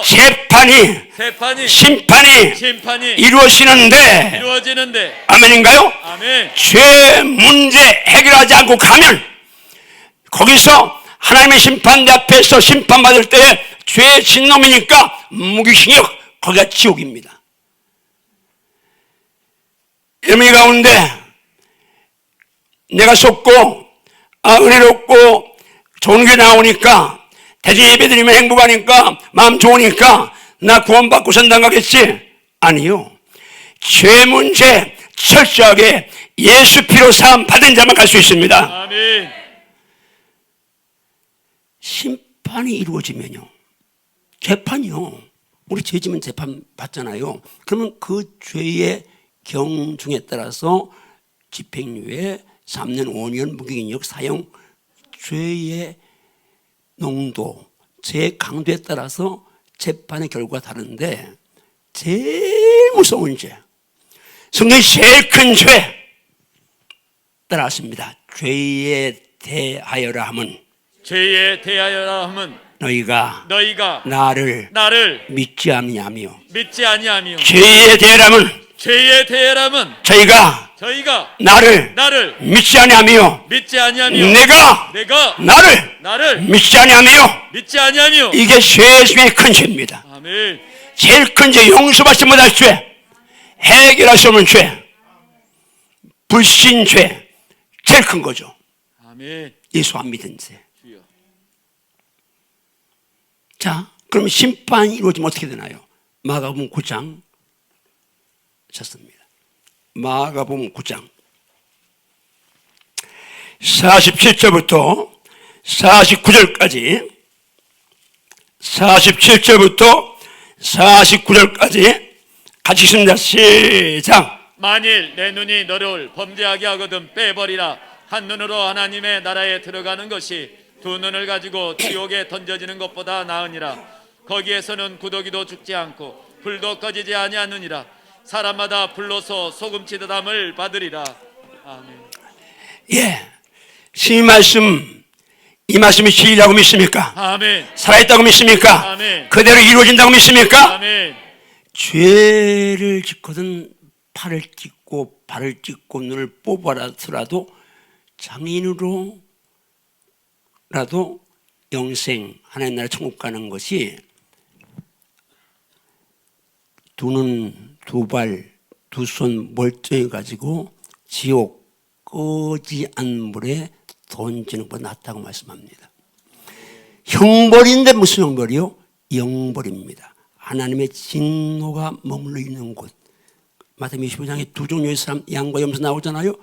재판이 심판이 이루어지는데 아멘인가요? 아멘. 죄 문제 해결하지 않고 가면 거기서 하나님의 심판 내 앞에서 심판받을 때에 죄의 진놈이니까 무기징역, 거기가 지옥입니다. 여러분 가운데 내가 속고 은혜롭고 좋은 게 나오니까 대중 예배드리면 행복하니까 마음 좋으니까 나 구원받고 선당 가겠지? 아니요. 죄 문제 철저하게 예수 피로 사함 받은 자만 갈 수 있습니다. 아멘. 심판이 이루어지면요, 재판이요, 우리 죄 지면 재판 받잖아요. 그러면 그 죄의 경중에 따라서 집행유예 3년 5년 무기징역 사형, 죄의 농도, 죄의 강도에 따라서 재판의 결과가 다른데 제일 무서운 죄, 성경이 제일 큰 죄 따라왔습니다. 죄에 대하여라 함은, 죄에 대하여라 함은 너희가 나를 믿지 아니하며, 믿지 아니하며, 죄에 대하여라면 죄에 대하여라면 저희가 나를 믿지 아니하며, 믿지 아니하며, 내가 나를 믿지 아니하며, 믿지 아니하며. 이게 죄 중에 큰 죄입니다. 아멘. 제일 큰 죄, 용서받지 못할 죄, 해결할 수 없는 죄, 불신죄, 제일 큰 거죠. 아멘. 예수 안 믿은 죄. 주여. 자, 그럼 심판이 이루어지면 어떻게 되나요? 마가복음 9장 찾습니다. 마가복음 9장 47절부터 49절까지, 47절부터 49절까지 같이 읽습니다. 시작. 만일 내 눈이 너를 범죄하게 하거든 빼버리라. 한 눈으로 하나님의 나라에 들어가는 것이 두 눈을 가지고 지옥에 던져지는 것보다 나으니라. 거기에서는 구더기도 죽지 않고 불도 꺼지지 아니하느니라. 사람마다 불로서 소금치듯 함을 받으리라. 아멘. 예, 이 말씀, 이 말씀이 진리라고 믿습니까? 아멘. 살아있다고 믿습니까? 아멘. 그대로 이루어진다고 믿습니까? 아멘. 죄를 짓거든 팔을 찢고 발을 찢고 눈을 뽑아라더라도 장인으로라도 영생, 하나님 나라 천국 가는 것이 두 눈, 두 발, 두 손 멀쩡해 가지고 지옥 꺼지 않는 물에 던지는 것보다 낫다고 말씀합니다. 형벌인데 무슨 형벌이요? 영벌입니다. 하나님의 진노가 머물러 있는 곳. 마태복음 25장에 두 종류의 사람, 양과 염소 나오잖아요.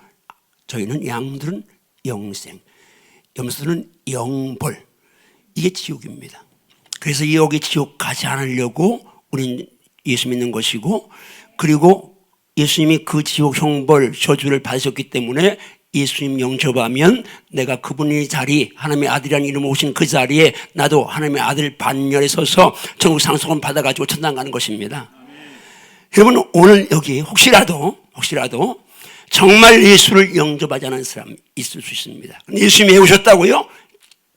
저희는 양들은 영생, 염소들은 영벌. 이게 지옥입니다. 그래서 여기 지옥 가지 않으려고 우리는 예수 믿는 것이고, 그리고 예수님이 그 지옥 형벌 저주를 받으셨기 때문에 예수님 영접하면 내가 그분의 자리, 하나님의 아들이라는 이름으로 오신 그 자리에 나도 하나님의 아들 반열에 서서 천국 상속을 받아가지고 천당 가는 것입니다. 여러분, 오늘 여기 혹시라도 정말 예수를 영접하지 않은 사람 있을 수 있습니다. 예수님이 오셨다고요?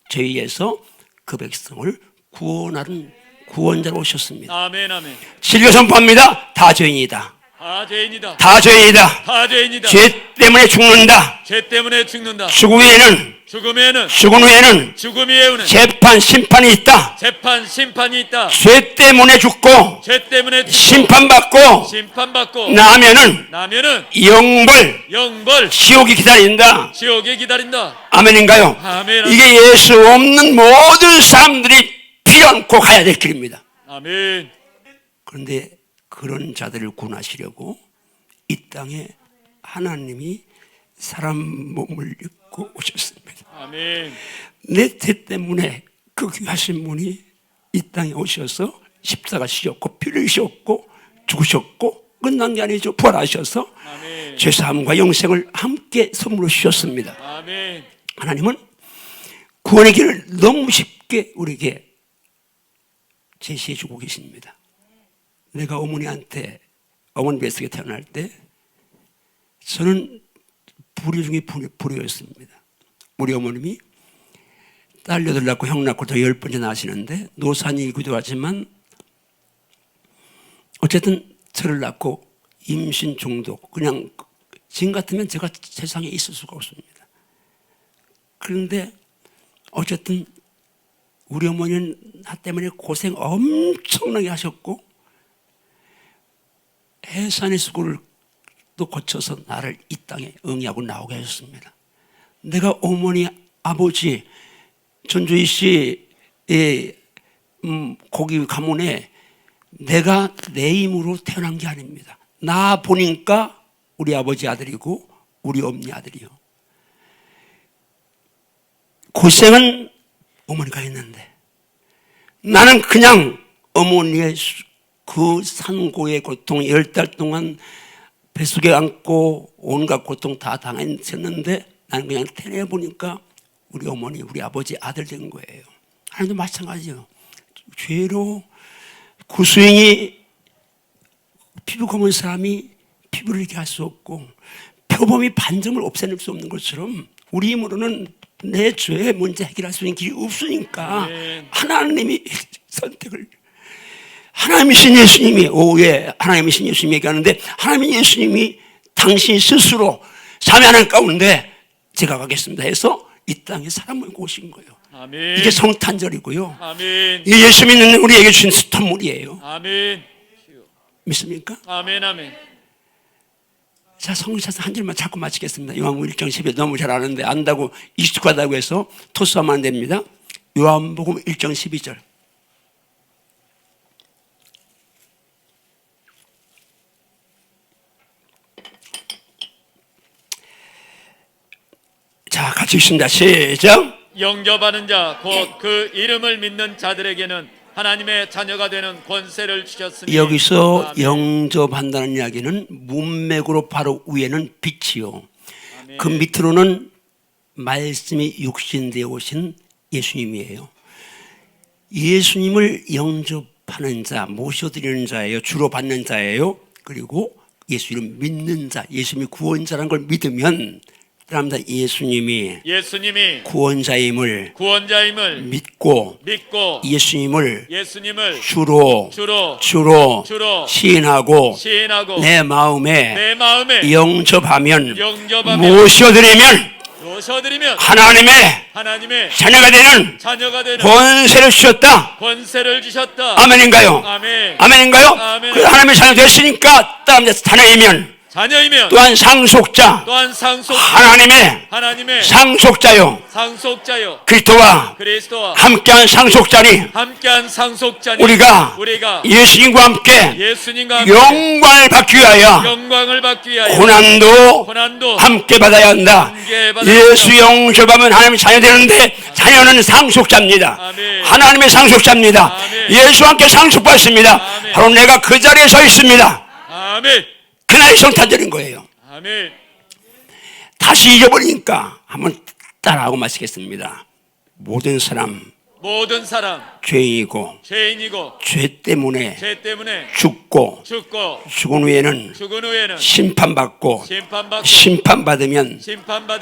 저희에서 그 백성을 구원하는 구원자로 오셨습니다. 아멘. 아멘. 진리가 선포합니다. 다 죄인이다. 다 죄인이다. 다 죄인이다. 다 죄인이다. 죄 때문에 죽는다. 죄 때문에 죽는다. 죽은 후에는 죽음 이후에는 재판, 심판이 있다. 재판, 심판이 있다. 죄 때문에 죽고 죄 때문에 죽고 심판받고 나면은 영벌, 지옥이 기다린다. 지옥이 기다린다. 아멘인가요? 아멘. 이게 예수 없는 모든 사람들이 피 않고 가야 될 길입니다. 아멘. 그런데 그런 자들을 구원하시려고 이 땅에 하나님이 사람 몸을 입고 오셨습니다. 아멘. 내 죄 때문에 그 귀하신 분이 이 땅에 오셔서 십자가 지셨고 피를 흘리셨고 죽으셨고 끝난 게 아니죠. 부활하셔서 아멘. 죄사함과 영생을 함께 선물로 주셨습니다. 아멘. 하나님은 구원의 길을 너무 쉽게 우리에게 제시해 주고 계십니다. 내가 어머니 뱃속에 태어날 때 저는 불효 중에 불효였습니다. 우리 어머님이 딸 8 낳고 형 낳고 더 10번째 낳으시는데 노산이기도 하지만 어쨌든 저를 낳고 임신 중독, 그냥 지금 같으면 제가 세상에 있을 수가 없습니다. 그런데 어쨌든 우리 어머니는 나 때문에 고생 엄청나게 하셨고 해산의 수고를 또 거쳐서 나를 이 땅에 응애하고 나오게 하셨습니다. 내가 어머니 아버지 전주희 씨의 고기 가문에 내가 내 힘으로 태어난 게 아닙니다. 나 보니까 우리 아버지 아들이고 우리 어머니 아들이요. 고생은 어머니가 했는데 나는 그냥 어머니의 그 산고의 고통 10달 동안 뱃속에 안고 온갖 고통 다 당했었는데 나는 그냥 태어나보니까 우리 어머니 우리 아버지 아들 된 거예요. 하나님도 마찬가지예요. 죄로 구수행이 피부 검은 사람이 피부를 이렇게 할 수 없고 표범이 반점을 없애낼 수 없는 것처럼 우리 힘으로는 내 죄의 문제 해결할 수 있는 길이 없으니까 하나님이 선택을 하나님이신 예수님이 오후에 하나님이신 예수님이 얘기하는데 하나님 예수님이 당신 스스로 사명하는 가운데 제가 가겠습니다 해서 이 땅에 사람을 오신 거예요. 아멘. 이게 성탄절이고요. 아멘. 이게 예수 믿는 우리에게 주신 선물이에요. 아멘. 믿습니까? 아멘. 아멘. 자, 성경에서 한 줄만 자꾸 마치겠습니다. 요한복음 1장 10에 너무 잘 아는데 안다고 익숙하다고 해서 토스하면 안 됩니다. 요한복음 1장 12절. 자, 같이 읽습니다. 시작. 영접하는 자 곧 그 이름을 믿는 자들에게는 하나님의 자녀가 되는 권세를 주셨으니. 여기서 아멘. 영접한다는 이야기는 문맥으로 바로 위에는 빛이요. 아멘. 그 밑으로는 말씀이 육신되어 오신 예수님이에요. 예수님을 영접하는 자, 모셔드리는 자예요. 주로 받는 자예요. 그리고 예수님을 믿는 자, 예수님이 구원자라는 걸 믿으면 그럽니다. 예수님이 구원자임을 믿고 예수님을 주로 시인하고 내 마음에 영접하면 모셔드리면 하나님의 자녀가 되는 권세를 주셨다. 아멘인가요? 아멘인가요? 아멘. 그 하나님의 자녀 됐으니까 따라합니다. 자녀이면 또한 상속자, 하나님의 상속자요. 그리스도와 함께한 상속자니 우리가 예수님과 함께 영광을 받기 위하여 고난도 함께 받아야 한다. 예수 영접하면 하나님의 자녀 되는데 자녀는 상속자입니다. 아멘. 하나님의 상속자입니다. 아멘. 예수와 함께 상속받습니다. 아멘. 바로 내가 그 자리에 서 있습니다. 아멘. 그날이 성탄절인 거예요. 아멘. 다시 잊어버리니까 한번 따라하고 마치겠습니다. 모든 사람 죄인이고 죄 때문에 죽고 죽은 후에는 심판받고 심판받으면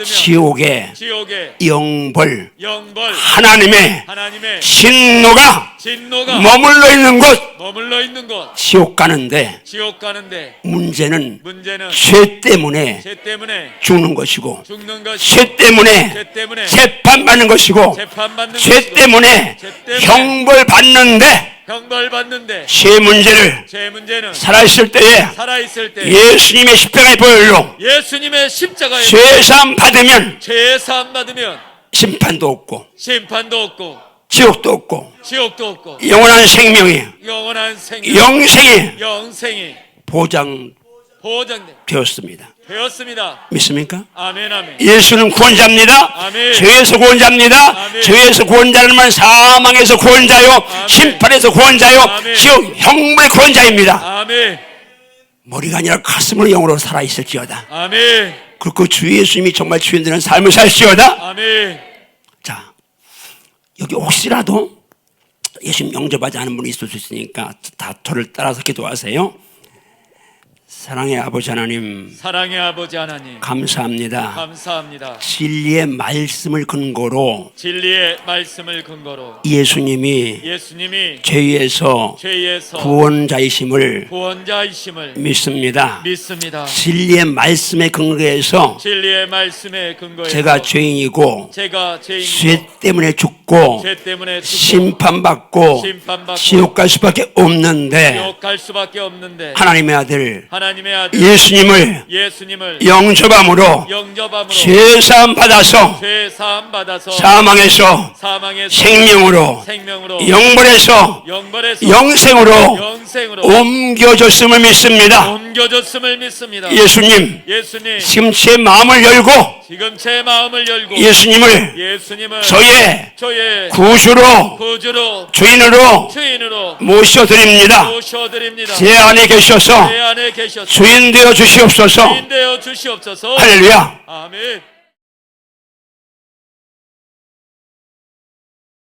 지옥에 영벌 하나님의 진노가 머물러 있는 곳 지옥 가는데 문제는 죄 때문에 죽는 것이고 죄 때문에 재판받는 것이고 죄 때문에 형벌 받는데 죄 문제는 살아있을 때에 예수님의 십자가의 보혈로 죄사함 받으면 심판도 없고 지옥도 없고 영원한 생명이 영생이 보장되었습니다. 믿습니까? 아멘. 아멘. 예수는 구원자입니다. 아멘. 죄에서 구원자입니다. 아멘. 죄에서 구원자는 말 사망에서 구원자요, 아멘. 심판에서 구원자요, 아멘. 지옥 형벌의 구원자입니다. 아멘. 머리가 아니라 가슴으로 영으로 살아 있을지어다. 아멘. 그리고 주 예수님이 정말 주인 되는 삶을 살지어다. 아멘. 자, 여기 혹시라도 예수님 영접하지 않은 분이 있을 수 있으니까 다 저를 따라서 기도하세요. 사랑의 아버지 하나님, 사랑의 아버지 하나님, 감사합니다. 감사합니다. 진리의 말씀을 근거로 진리의 말씀을 근거로 예수님이 예수님이 죄에서 죄에서 구원자이심을 구원자이심을 믿습니다. 믿습니다. 진리의 말씀에 근거해서 진리의 말씀에 근거해서 제가 죄인이고 제가 죄 죄인이고 때문에 죽고 죄 때문에 죽고 심판받고 심판받고 지옥 갈 수밖에 없는데 지옥 갈 수밖에 없는데 하나님의 아들 하나님의 아들 예수님을 영접함으로 죄 사함 받아서 죄 사함 받아서 사망에서 생명으로 영벌에서 영생으로 옮겨졌음을 믿습니다. 예수님 지금 제 마음을 열고 예수님을 저의 구주로 주인으로 모셔드립니다. 제 안에 계셔서 주인 되어 주시옵소서. 할렐루야. 아멘.